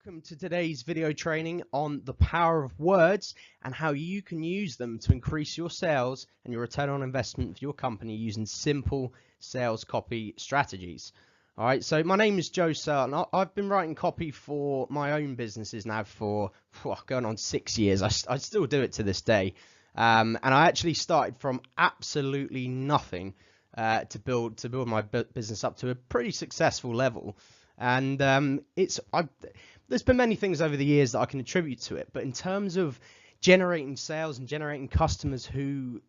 Welcome to today's video training on the power of words and how you can use them to increase your sales and your return on investment for your company using simple sales copy strategies. All right, so my name is Joe Sir, and I've been writing copy for my own businesses now for going on 6 years. I still do it to this day, and I actually started from absolutely nothing to build my business up to a pretty successful level. And there's been many things over the years that I can attribute to it, but in terms of generating sales and generating customers who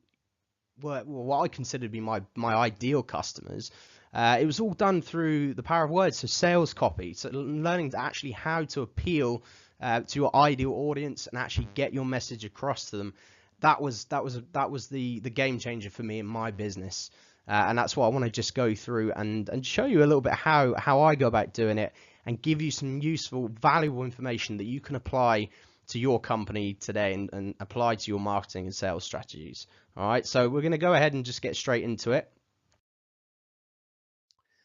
were what I consider to be my ideal customers, it was all done through the power of words, so sales copy, so learning to actually how to appeal to your ideal audience and actually get your message across to them. That was the game changer for me in my business. And that's what I want to just go through and show you a little bit how I go about doing it and give you some useful, valuable information that you can apply to your company today and apply to your marketing and sales strategies. All right, so we're going to go ahead and just get straight into it.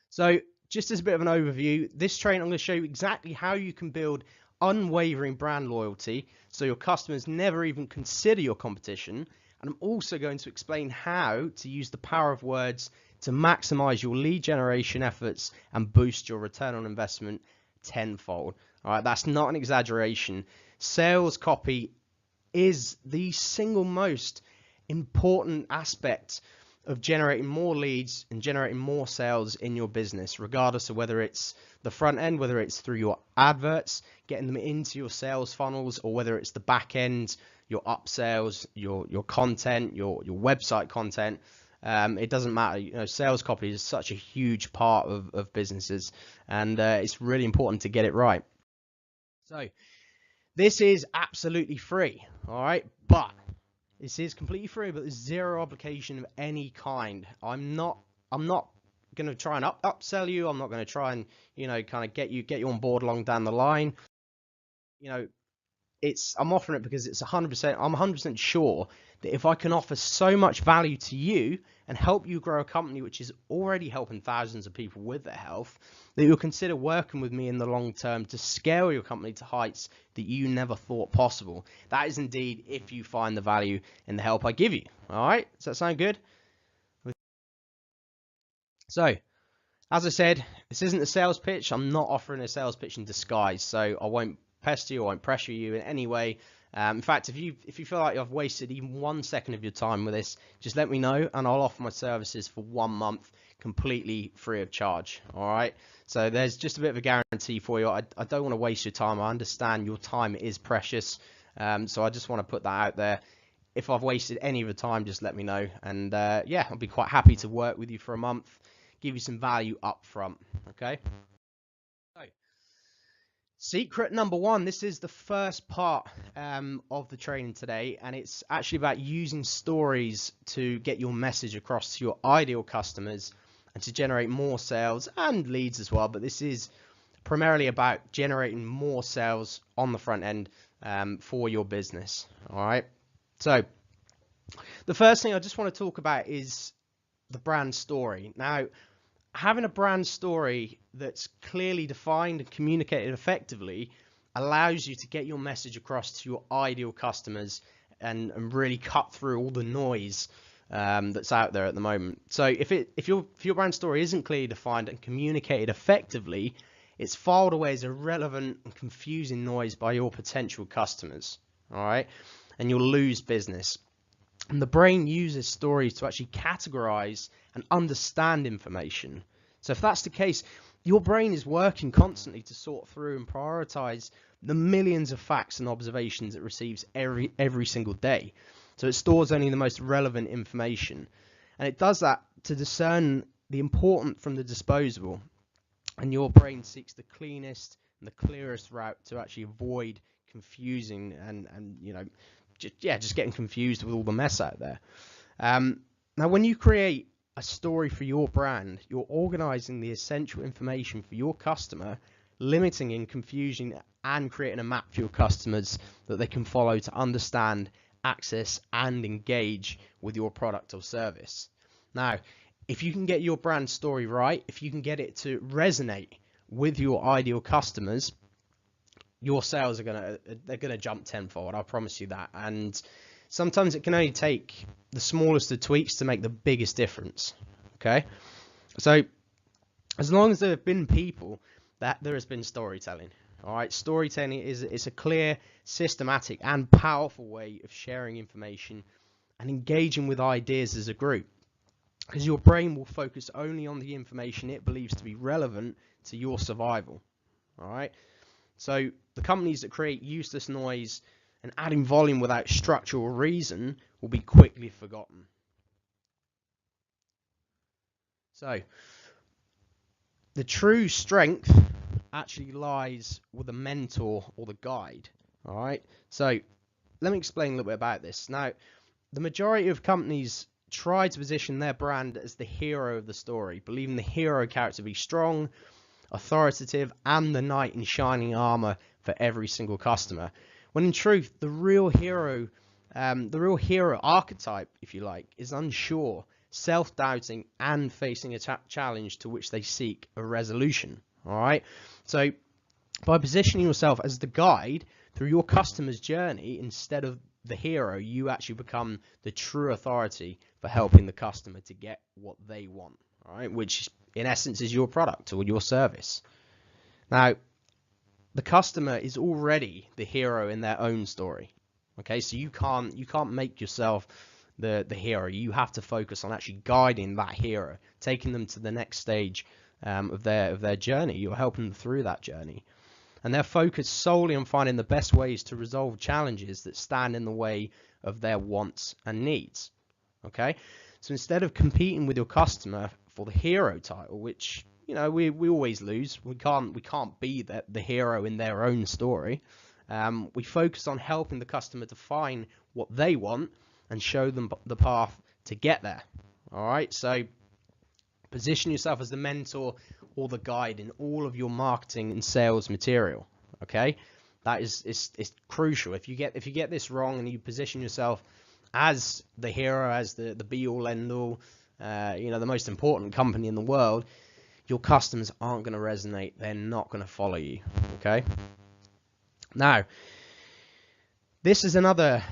So just as a bit of an overview, this training I'm going to show you exactly how you can build unwavering brand loyalty so your customers never even consider your competition. And I'm also going to explain how to use the power of words to maximize your lead generation efforts and boost your return on investment tenfold. All right, that's not an exaggeration. Sales copy is the single most important aspect of generating more leads and generating more sales in your business, regardless of whether it's the front end, whether it's through your adverts, getting them into your sales funnels, or whether it's the back end, your upsells, your content, your website content. It doesn't matter. You know, sales copy is such a huge part of businesses, and it's really important to get it right. So this is absolutely free, all right, but this is completely free, but there's zero obligation of any kind. I'm not going to try and upsell you. I'm not going to try and, you know, kind of get you on board along down the line. You know, I'm offering it because it's 100%. I'm 100% sure that if I can offer so much value to you and help you grow a company which is already helping thousands of people with their health, that you'll consider working with me in the long term to scale your company to heights that you never thought possible. That is indeed if you find the value in the help I give you. All right, does that sound good? So, as I said, this isn't a sales pitch. I'm not offering a sales pitch in disguise, so I won't pester you, I won't pressure you in any way. In fact, if you feel like I've wasted even 1 second of your time with this, just let me know and I'll offer my services for 1 month completely free of charge. All right, so there's just a bit of a guarantee for you. I don't want to waste your time. I understand your time is precious, so I just want to put that out there. If I've wasted any of the time, just let me know, and yeah, I'll be quite happy to work with you for a month, give you some value up front. Okay, so secret number 1, this is the first part of the training today, and it's actually about using stories to get your message across to your ideal customers and to generate more sales and leads as well. But this is primarily about generating more sales on the front end for your business. All right, so the first thing I just want to talk about is the brand story. Now, having a brand story that's clearly defined and communicated effectively allows you to get your message across to your ideal customers and really cut through all the noise that's out there at the moment. So if your brand story isn't clearly defined and communicated effectively, it's filed away as irrelevant and confusing noise by your potential customers. All right, and you'll lose business. And the brain uses stories to actually categorize and understand information. So if that's the case, your brain is working constantly to sort through and prioritize the millions of facts and observations it receives every single day. So it stores only the most relevant information. And it does that to discern the important from the disposable. And your brain seeks the cleanest and the clearest route to actually avoid confusing and you know, just getting confused with all the mess out there. Now, when you create a story for your brand, you're organizing the essential information for your customer, limiting in confusion and creating a map for your customers that they can follow to understand, access, and engage with your product or service. Now, if you can get your brand story right, if you can get it to resonate with your ideal customers, your sales they're gonna jump tenfold. I promise you that. And sometimes it can only take the smallest of tweaks to make the biggest difference. Okay, so as long as there have been people, that there has been storytelling. All right, storytelling is a clear, systematic, and powerful way of sharing information and engaging with ideas as a group, because your brain will focus only on the information it believes to be relevant to your survival. All right, so the companies that create useless noise and adding volume without structure or reason will be quickly forgotten. So the true strength actually lies with the mentor or the guide. All right, so let me explain a little bit about this. Now, the majority of companies try to position their brand as the hero of the story, believing the hero character to be strong, authoritative, and the knight in shining armor for every single customer. When in truth, the real hero archetype, if you like, is unsure, self-doubting, and facing a challenge to which they seek a resolution. All right, so by positioning yourself as the guide through your customer's journey instead of the hero, you actually become the true authority for helping the customer to get what they want. All right, which in essence is your product or your service. Now, the customer is already the hero in their own story. Okay, so you can't make yourself the hero. You have to focus on actually guiding that hero, taking them to the next stage of their journey. You're helping them through that journey, and they're focused solely on finding the best ways to resolve challenges that stand in the way of their wants and needs. Okay, so instead of competing with your customer for the hero title, which we always lose, we can't be the hero in their own story. We focus on helping the customer define what they want and show them the path to get there. All right, so position yourself as the mentor or the guide in all of your marketing and sales material. Okay, that is crucial. If you get this wrong and you position yourself as the hero, as the be all end all, the most important company in the world, your customers aren't going to resonate. They're not going to follow you. Okay. Now, this is another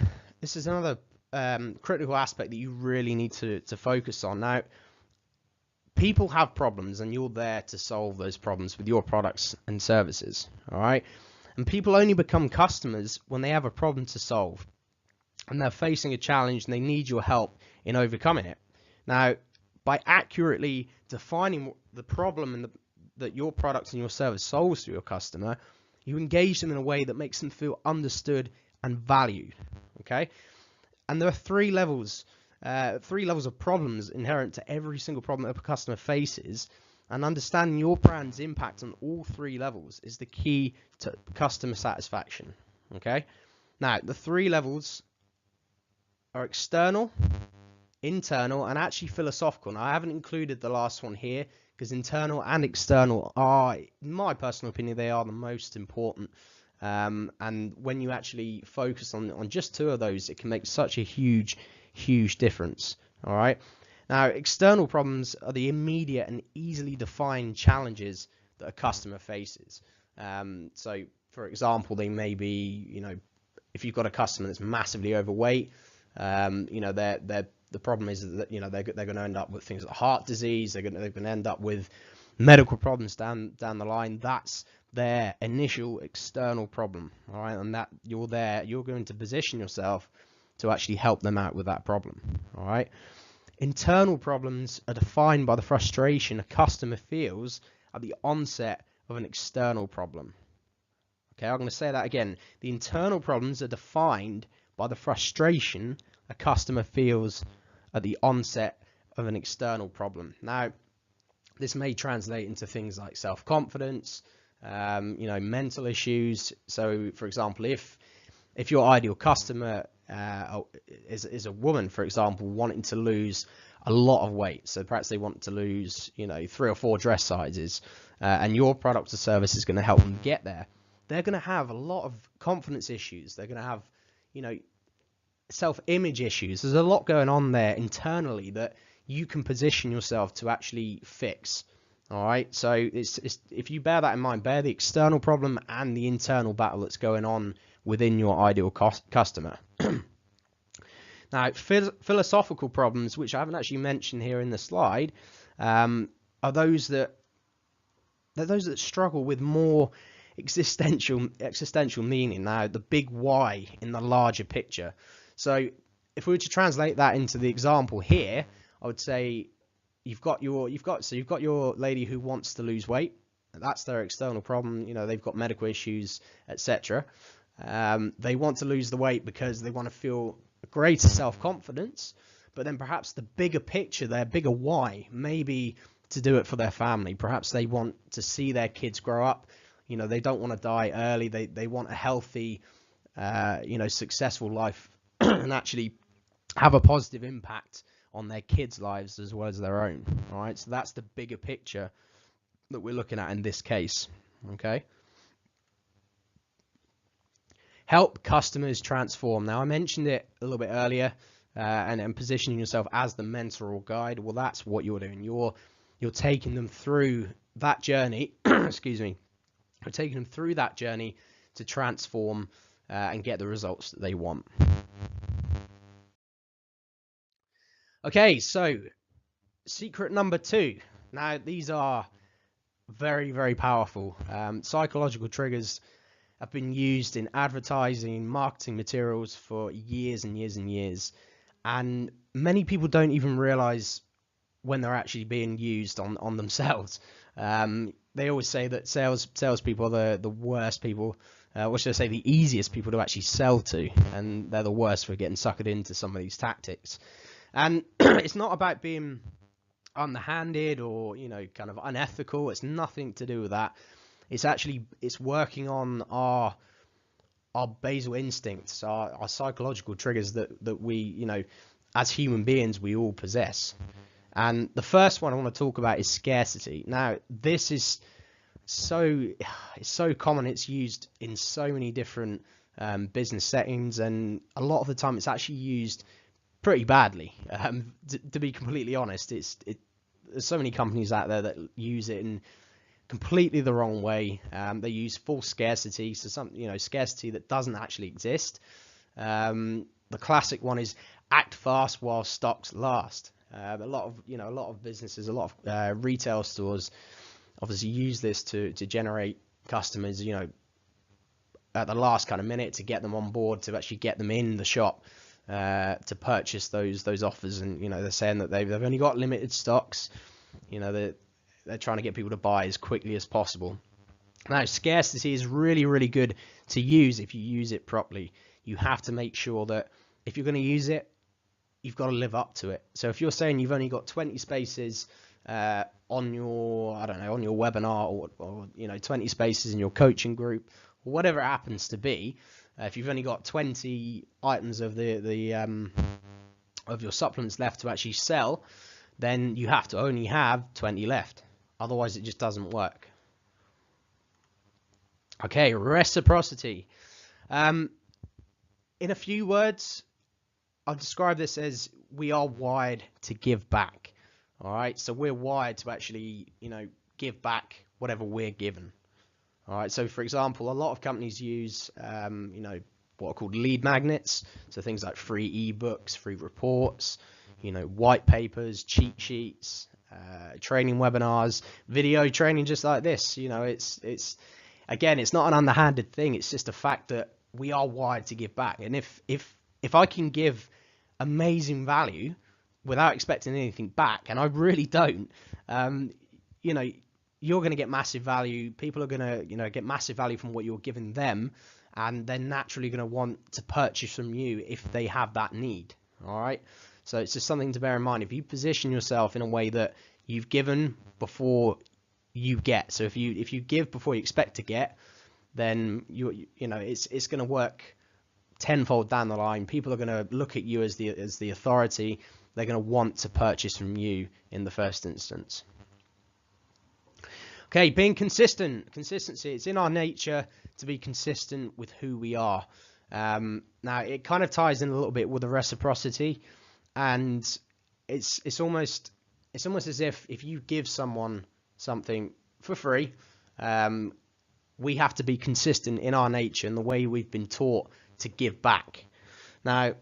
critical aspect that you really need to focus on. Now, people have problems, and you're there to solve those problems with your products and services. All right, and people only become customers when they have a problem to solve, and they're facing a challenge, and they need your help in overcoming it. Now, by accurately defining the problem that your product and your service solves for your customer, you engage them in a way that makes them feel understood and valued. Okay, and there are three levels of problems inherent to every single problem that a customer faces, and understanding your brand's impact on all three levels is the key to customer satisfaction. Okay, now the three levels are external, internal, and actually philosophical. Now, I haven't included the last one here because internal and external are, in my personal opinion, they are the most important. And when you actually focus on just two of those, it can make such a huge difference. All right. Now, external problems are the immediate and easily defined challenges that a customer faces. So, for example, they may be, if you've got a customer that's massively overweight, the problem is that they're going to end up with things like heart disease. They're going to end up with medical problems down the line. That's their initial external problem. All right, and that you're going to position yourself to actually help them out with that problem. All right. Internal problems are defined by the frustration a customer feels at the onset of an external problem. Okay, I'm going to say that again. The internal problems are defined by the frustration a customer feels at the onset of an external problem. Now, this may translate into things like self-confidence, mental issues. So, for example, if your ideal customer is a woman, for example, wanting to lose a lot of weight, so perhaps they want to lose 3 or 4 dress sizes, and your product or service is going to help them get there, they're going to have a lot of confidence issues. They're going to have self-image issues. There's a lot going on there internally that you can position yourself to actually fix. All right, so it's if you bear that in mind, bear the external problem and the internal battle that's going on within your ideal customer. Now, philosophical problems, which I haven't actually mentioned here in the slide, are those that struggle with more existential meaning. Now, the big why in the larger picture. So, if we were to translate that into the example here, I would say you've got your lady who wants to lose weight. That's their external problem. You know, they've got medical issues, etc. They want to lose the weight because they want to feel greater self-confidence, but then perhaps the bigger picture, their bigger why, maybe to do it for their family. Perhaps they want to see their kids grow up. You know, they don't want to die early. They want a healthy, successful life and actually have a positive impact on their kids' lives as well as their own. All right, so that's the bigger picture that we're looking at in this case. Okay. Help customers transform. Now, I mentioned it a little bit earlier, and positioning yourself as the mentor or guide. Well, that's what you're doing. You're taking them through that journey. Excuse me. You're taking them through that journey to transform and get the results that they want. Okay, so secret number 2. Now, these are very, very powerful. Psychological triggers have been used in advertising, marketing materials for years and years and years. And many people don't even realize when they're actually being used on themselves. They always say that salespeople are the worst people, or should I say the easiest people to actually sell to, and they're the worst for getting suckered into some of these tactics. And it's not about being underhanded or, kind of unethical. It's nothing to do with that. It's working on our basal instincts, our psychological triggers that we, as human beings, we all possess. And the first one I want to talk about is scarcity. Now, this is so common. It's used in so many different business settings, and a lot of the time it's actually used pretty badly. To be completely honest, there's so many companies out there that use it in completely the wrong way. They use false scarcity, so scarcity that doesn't actually exist. The classic one is act fast while stocks last. A lot of businesses, a lot of retail stores obviously use this to generate customers, at the last kind of minute, to get them on board, to actually get them in the shop to purchase those offers. And they're saying that they've only got limited stocks. They're trying to get people to buy as quickly as possible. Now, scarcity is really, really good to use if you use it properly. You have to make sure that if you're going to use it, you've got to live up to it. So if you're saying you've only got 20 spaces on your webinar, or 20 spaces in your coaching group, or whatever it happens to be, if you've only got 20 items of of your supplements left to actually sell, then you have to only have 20 left. Otherwise, it just doesn't work. Okay, reciprocity. In a few words, I'll describe this as we are wired to give back. All right, so we're wired to actually, give back whatever we're given. All right, so for example, a lot of companies use, what are called lead magnets. So things like free ebooks, free reports, white papers, cheat sheets, training webinars, video training, just like this. It's again, it's not an underhanded thing. It's just a fact that we are wired to give back. And if I can give amazing value without expecting anything back, and I really don't, you're going to get massive value. People are going to, get massive value from what you're giving them, and they're naturally going to want to purchase from you if they have that need. All right. So it's just something to bear in mind. If you position yourself in a way that you've given before you get, so if you give before you expect to get, then it's going to work tenfold down the line. People are going to look at you as the authority. They're going to want to purchase from you in the first instance. Okay, being consistent. Consistency. It's in our nature to be consistent with who we are. Now, it kind of ties in a little bit with the reciprocity, and it's almost as if you give someone something for free, we have to be consistent in our nature and the way we've been taught to give back. Now,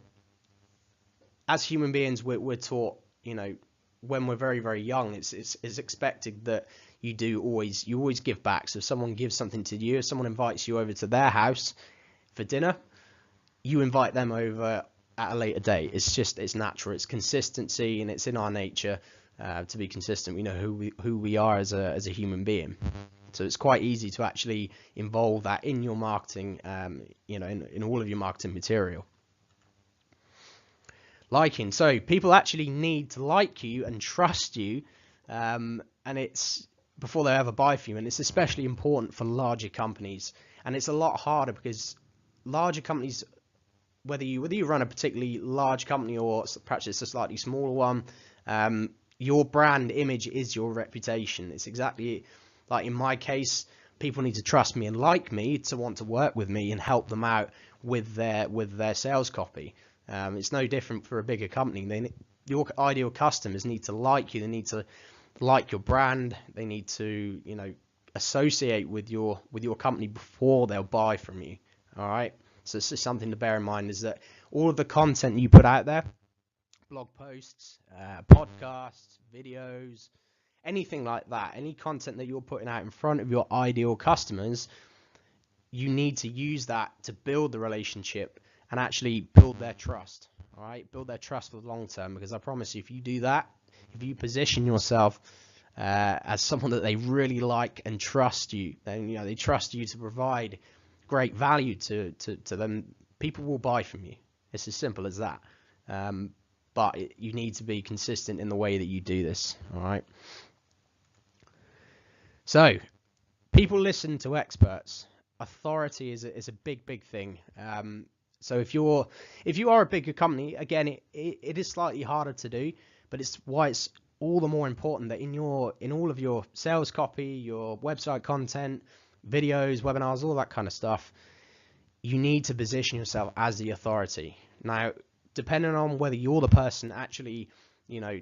as human beings, we're taught, when we're very, very young, it's expected that you always give back. So if someone gives something to you, if someone invites you over to their house for dinner, you invite them over at a later date. It's natural. It's consistency, and it's in our nature to be consistent. We know who we are as a human being. So it's quite easy to actually involve that in your marketing, in all of your marketing material. Liking. So people actually need to like you and trust you, and it's before they ever buy from you. And it's especially important for larger companies. And it's a lot harder because larger companies, whether you run a particularly large company or perhaps it's a slightly smaller one, your brand image is your reputation. It's exactly like in my case, people need to trust me and like me to want to work with me and help them out with their sales copy. It's no different for a bigger company. Your ideal customers need to like you. They need to like your brand. They need to associate with your company before they'll buy from you. All right. So it's just something to bear in mind, is that all of the content you put out there, blog posts, podcasts, videos, anything like that, any content that you're putting out in front of your ideal customers, you need to use that to build the relationship and actually build their trust. All right, build their trust for the long term, because I promise you, if you do that, if you position yourself as someone that they really like and trust you, then they trust you to provide great value to them, people will buy from you. It's as simple as that. But you need to be consistent in the way that you do this. All right. So people listen to experts. Authority is a big thing. So if you are a bigger company, again, it is slightly harder to do, but it's why it's all the more important that in all of your sales copy, your website content, videos, webinars, all that kind of stuff, you need to position yourself as the authority. Now, depending on whether you're the person actually,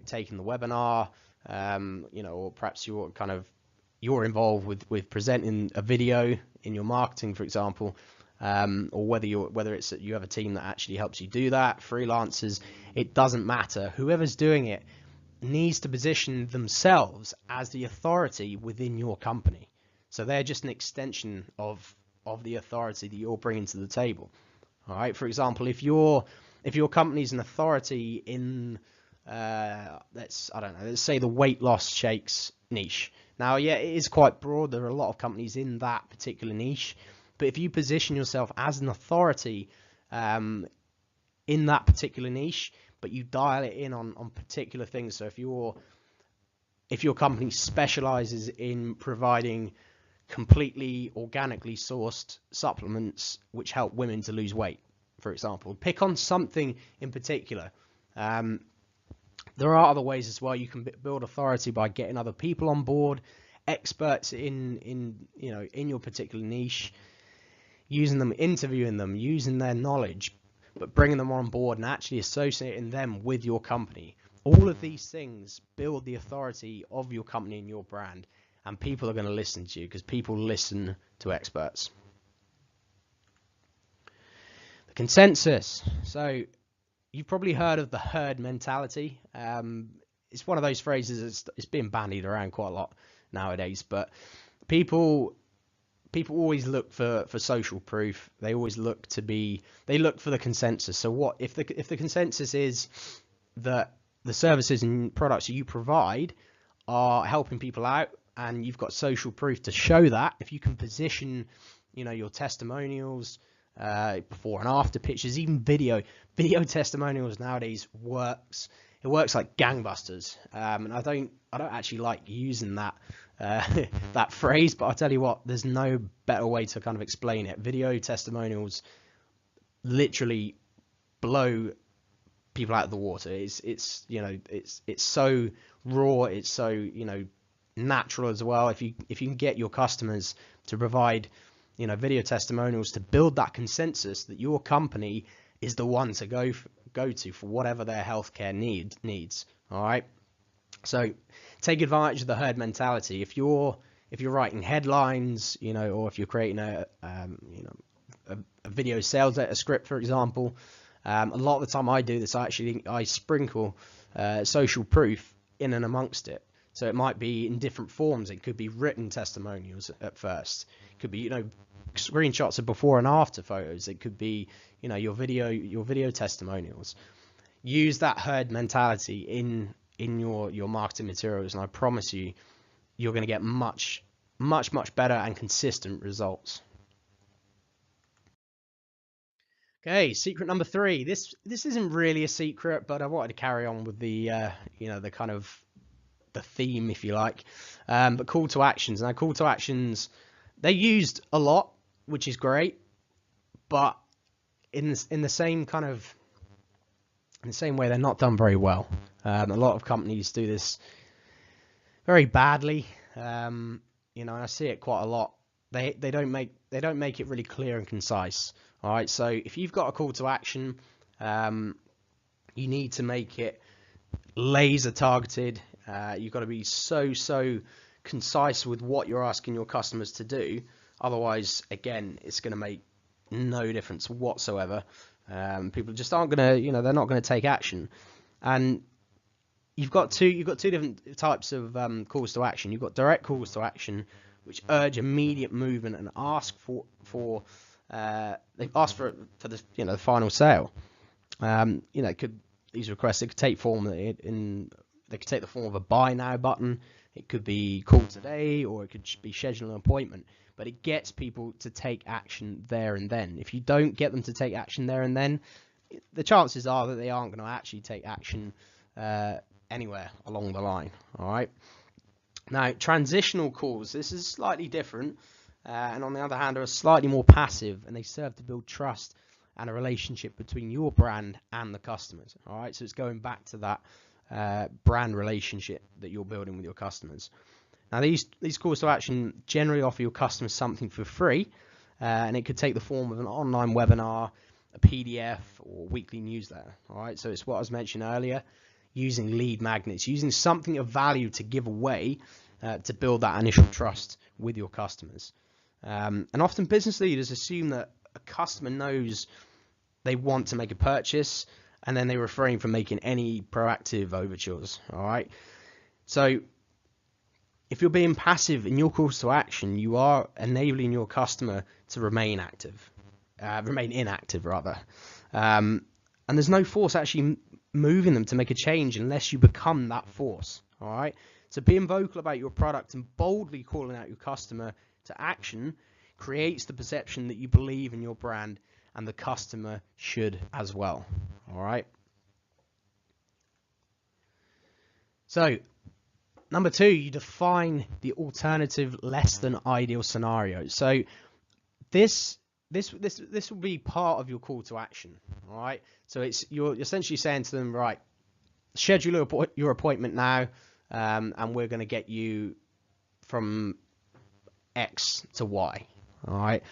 taking the webinar, or perhaps you're involved with presenting a video in your marketing, for example, or whether you have a team that actually helps you do that, freelancers, it doesn't matter. Whoever's doing it needs to position themselves as the authority within your company. So they're just an extension of the authority that you're bringing to the table. All right. For example, if your company's an authority in let's say the weight loss shakes niche. Now, yeah, it is quite broad. There are a lot of companies in that particular niche, but if you position yourself as an authority in that particular niche, but you dial it in on particular things. So if your company specializes in providing completely organically sourced supplements which help women to lose weight, for example, pick on something in particular. There are other ways as well. You can build authority by getting other people on board, experts in your particular niche, using them, interviewing them, using their knowledge, but bringing them on board and actually associating them with your company. All of these things build the authority of your company and your brand, and people are going to listen to you because people listen to experts. The consensus. So you've probably heard of the herd mentality. It's one of those phrases it's been bandied around quite a lot nowadays, but people always look for social proof. They always look for the consensus. So what if the consensus is that the services and products you provide are helping people out, and you've got social proof to show that, if you can position your testimonials, before and after pictures, even video testimonials nowadays works like gangbusters. And I don't actually like using that that phrase, but I'll tell you what, there's no better way to kind of explain it. Video testimonials literally blow people out of the water. It's so raw, it's so natural as well. If you can get your customers to provide video testimonials to build that consensus that your company is the one to go to for whatever their healthcare needs. All right. So take advantage of the herd mentality. If you're writing headlines, or if you're creating a video sales letter script, for example, a lot of the time I do this. I sprinkle social proof in and amongst it. So it might be in different forms. It could be written testimonials at first. It could be screenshots of before and after photos. It could be your video testimonials. Use that herd mentality in your marketing materials, and I promise you, you're going to get much better and consistent results. Okay, secret number 3. This isn't really a secret, but I wanted to carry on with the the kind of the theme, if you like. But call to actions. Now, call to actions, they're used a lot, which is great, but in the same kind of in the same way, they're not done very well. A lot of companies do this very badly. And I see it quite a lot. They don't make it really clear and concise. All right, so if you've got a call to action, you need to make it laser targeted. You've got to be so concise with what you're asking your customers to do. Otherwise, again, it's going to make no difference whatsoever. People just aren't going to, they're not going to take action. And you've got two different types of calls to action. You've got direct calls to action, which urge immediate movement and ask for they ask for the the final sale. These requests, they could take the form of a buy now button. It could be call today, or it could be schedule an appointment. But it gets people to take action there and then. If you don't get them to take action there and then, the chances are that they aren't going to actually take action anywhere along the line. All right. Now, transitional calls. This is slightly different, and on the other hand, are slightly more passive, and they serve to build trust and a relationship between your brand and the customers. All right. So it's going back to that brand relationship that you're building with your customers. Now, these calls to action generally offer your customers something for free, and it could take the form of an online webinar, a PDF, or weekly newsletter. All right, so it's what I was mentioning earlier, using lead magnets, using something of value to give away to build that initial trust with your customers. And often business leaders assume that a customer knows they want to make a purchase, and then they refrain from making any proactive overtures. All right, so if you're being passive in your calls to action, you are enabling your customer to remain inactive rather. And there's no force actually moving them to make a change unless you become that force. All right. So being vocal about your product and boldly calling out your customer to action creates the perception that you believe in your brand, and the customer should as well. All right. So, number 2, you define the alternative less than ideal scenario. So this will be part of your call to action. All right. So you're essentially saying to them, right, schedule your appointment now, and we're going to get you from X to Y. All right.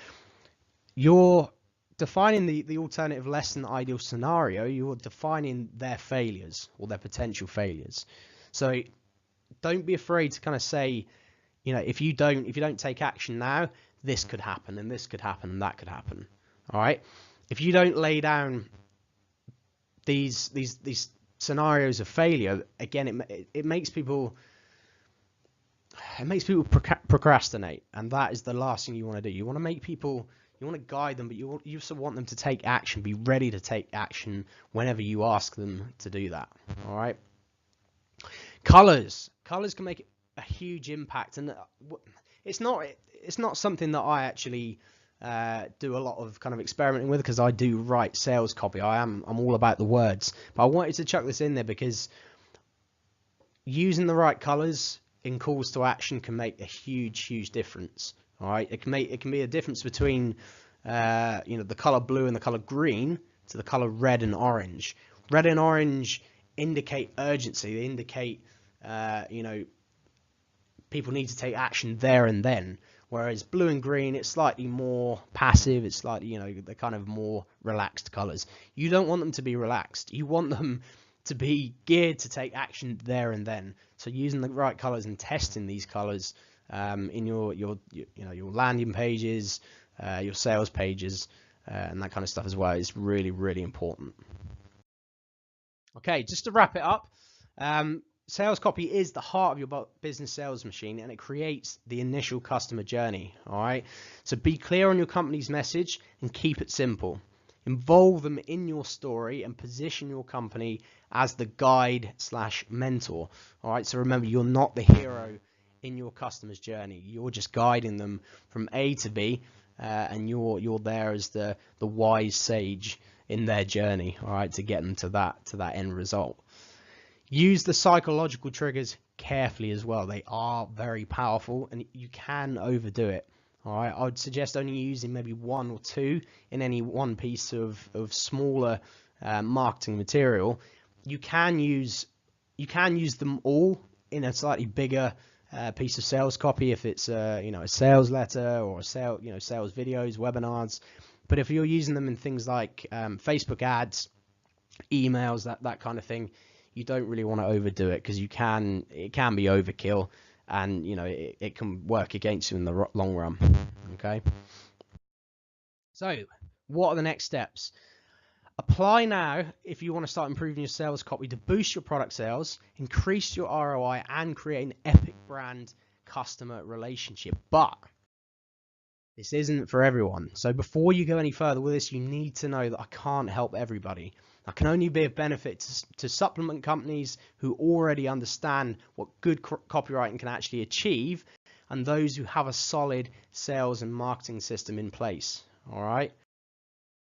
You're defining the alternative less than ideal scenario. You're defining their failures or their potential failures. So don't be afraid to kind of say, if you don't take action now, this could happen, and this could happen, and that could happen. All right. If you don't lay down these scenarios of failure, again, it makes people procrastinate, and that is the last thing you want to do. You want to guide them, but you also want them to take action, be ready to take action whenever you ask them to do that. All right. Colors can make a huge impact, and it's not something that I actually do a lot of kind of experimenting with, because I do write sales copy. I'm all about the words, but I wanted to chuck this in there because using the right colors in calls to action can make a huge difference. All right, it can be a difference between the color blue and the color green to the color red and orange. Red and orange indicate urgency. They indicate people need to take action there and then, whereas blue and green, it's slightly more passive. It's slightly, they're kind of more relaxed colors. You don't want them to be relaxed. You want them to be geared to take action there and then. So using the right colors and testing these colors in your landing pages, your sales pages, and that kind of stuff as well is really, really important. Okay, just to wrap it up, sales copy is the heart of your business sales machine, and it creates the initial customer journey. All right, so be clear on your company's message and keep it simple. Involve them in your story and position your company as the guide / mentor. All right, so remember, you're not the hero in your customer's journey. You're just guiding them from A to B, and you're there as the wise sage in their journey. All right, to get them to that end result. Use the psychological triggers carefully as well. They are very powerful, and you can overdo it. All right, I would suggest only using maybe 1 or 2 in any one piece of smaller marketing material. You can use them all in a slightly bigger piece of sales copy if it's a sales letter or sales videos, webinars. But if you're using them in things like Facebook ads, emails, that kind of thing, you don't really want to overdo it, because it can be overkill, and it can work against you in the long run. Okay, so what are the next steps? Apply now if you want to start improving your sales copy to boost your product sales, increase your ROI, and create an epic brand customer relationship. But this isn't for everyone. So before you go any further with this, you need to know that I can't help everybody. I can only be of benefit to supplement companies who already understand what good copywriting can actually achieve, and those who have a solid sales and marketing system in place. All right.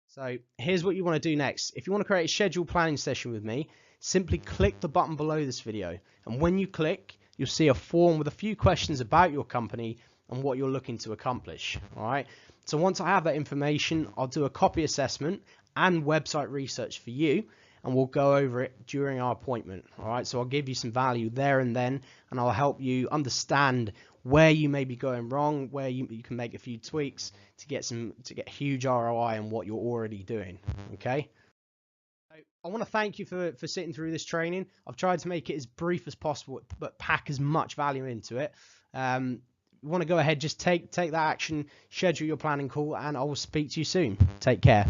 So here's what you want to do next. If you want to create a scheduled planning session with me, simply click the button below this video. And when you click, you'll see a form with a few questions about your company and what you're looking to accomplish. All right. So once I have that information, I'll do a copy assessment and website research for you, and we'll go over it during our appointment. All right. So I'll give you some value there and then, and I'll help you understand where you may be going wrong, where you can make a few tweaks to get huge ROI on what you're already doing. Okay. I want to thank you for sitting through this training. I've tried to make it as brief as possible, but pack as much value into it. You want to go ahead, just take that action, schedule your planning call, and I will speak to you soon. Take care.